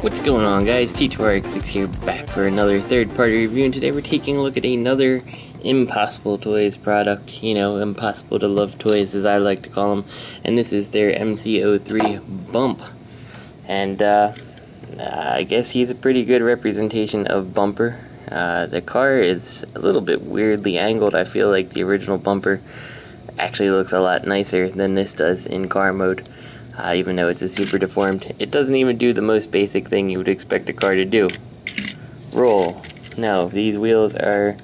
What's going on, guys? T2RX6 here, back for another third-party review, and today we're taking a look at another Impossible Toys product. You know, Impossible to Love Toys, as I like to call them, and this is their MC03 Bump. And I guess he's a pretty good representation of Bumper. The car is a little bit weirdly angled. I feel like the original Bumper actually looks a lot nicer than this does in car mode. Even though it's a super deformed. It doesn't even do the most basic thing you would expect a car to do. Roll. No, these wheels are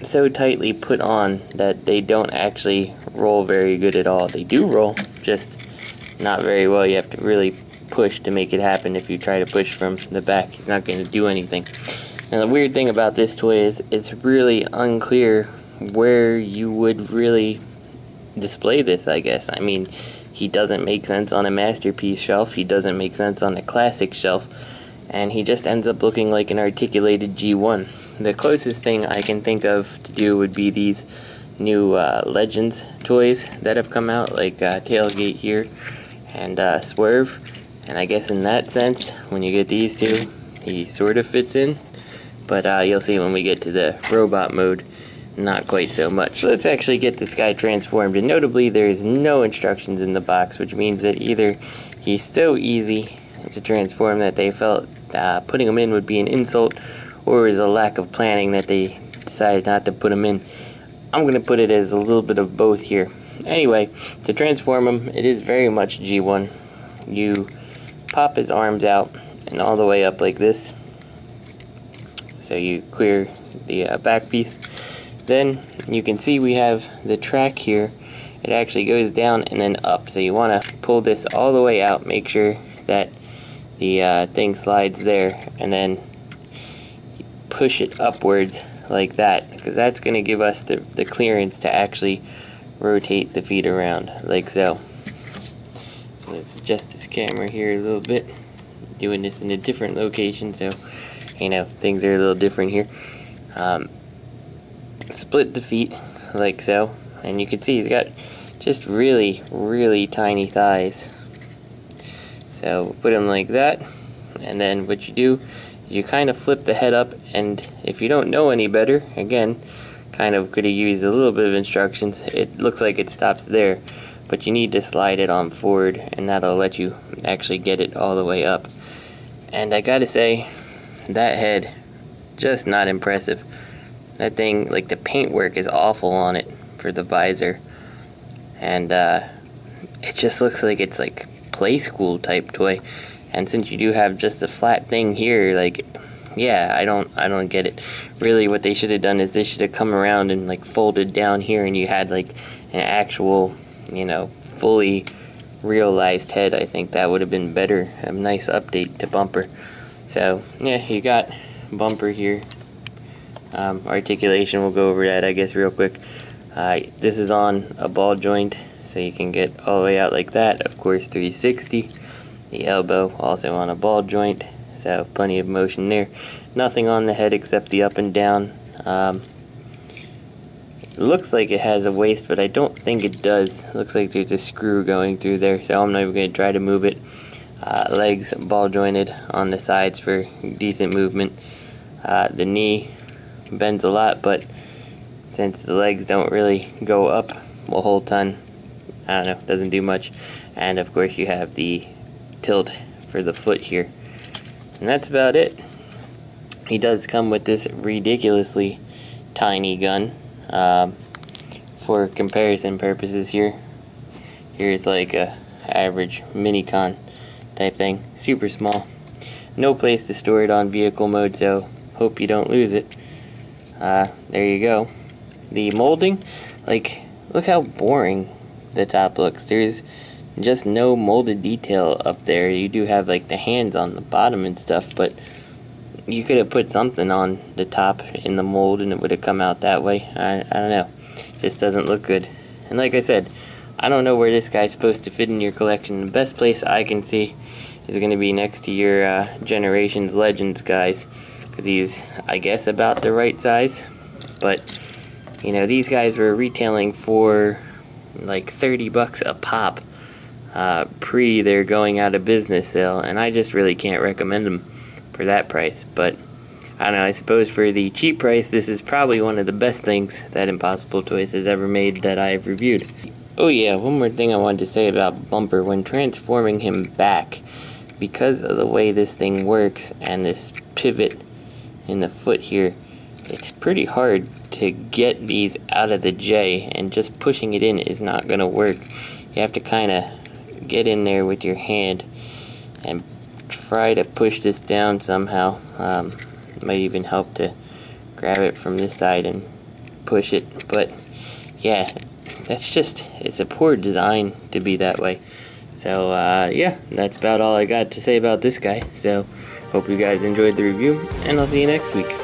so tightly put on that they don't actually roll very good at all. They do roll, just not very well. You have to really push to make it happen. If you try to push from the back, it's not going to do anything. Now the weird thing about this toy is it's really unclear where you would really display this, I guess. I mean, he doesn't make sense on a masterpiece shelf, he doesn't make sense on a classic shelf, and he just ends up looking like an articulated G1. The closest thing I can think of to do would be these new Legends toys that have come out, like Tailgate here and Swerve, and I guess in that sense, when you get these two, he sort of fits in, but you'll see when we get to the robot mode, not quite so much. So let's actually get this guy transformed, and notably there is no instructions in the box, which means that either he's so easy to transform that they felt putting him in would be an insult, or is a lack of planning that they decided not to put him in. I'm going to put it as a little bit of both here. Anyway, to transform him, it is very much G1. You pop his arms out and all the way up like this, so you clear the back piece. Then you can see we have the track here. It actually goes down and then up, so you want to pull this all the way out, make sure that the thing slides there, and then push it upwards like that, because that's going to give us the clearance to actually rotate the feet around like so. So let's adjust this camera here a little bit, doing this in a different location, so you know things are a little different here. Split the feet like so, and you can see he's got just really tiny thighs. So put him like that, and then what you do is you kind of flip the head up, and if you don't know any better, again, kind of could have used a little bit of instructions. It looks like it stops there, but you need to slide it on forward, and that'll let you actually get it all the way up. And I gotta say, that head, just not impressive. That thing, like, the paintwork is awful on it for the visor, and it just looks like it's like play school type toy. And since you do have just a flat thing here, like, yeah, I don't get it. Really, what they should have done is they should have come around and like folded down here, and you had like an actual, you know, fully realized head. I think that would have been better. A nice update to Bumper. So yeah, you got Bumper here. Articulation, we'll go over that I guess real quick. This is on a ball joint, so you can get all the way out like that. Of course 360. The elbow also on a ball joint, so plenty of motion there. Nothing on the head except the up and down. It looks like it has a waist, but I don't think it does. It looks like there's a screw going through there, so I'm not even going to try to move it. Legs ball jointed on the sides for decent movement. The knee bends a lot, but since the legs don't really go up a whole ton, I don't know, doesn't do much. And of course you have the tilt for the foot here, and that's about it. He does come with this ridiculously tiny gun. For comparison purposes here, here's like a average Minicon type thing, super small. No place to store it on vehicle mode, so hope you don't lose it. There you go. The molding, like, look how boring the top looks. There's just no molded detail up there. You do have like the hands on the bottom and stuff, but you could have put something on the top in the mold and it would have come out that way. I don't know. Just doesn't look good. And like I said, I don't know where this guy's supposed to fit in your collection. The best place I can see is going to be next to your Generations Legends guys, because he's, I guess, about the right size. But you know, these guys were retailing for like $30 a pop. pre their going out of business sale, and I just really can't recommend them for that price. But I don't know, I suppose for the cheap price, this is probably one of the best things that Impossible Toys has ever made that I've reviewed. Oh yeah, one more thing I wanted to say about Bumper. When transforming him back, because of the way this thing works and this pivot in the foot here, it's pretty hard to get these out of the J, and just pushing it in is not going to work. You have to kind of get in there with your hand and try to push this down somehow. It might even help to grab it from this side and push it, but yeah, it's a poor design to be that way. So yeah, that's about all I got to say about this guy. So hope you guys enjoyed the review, and I'll see you next week.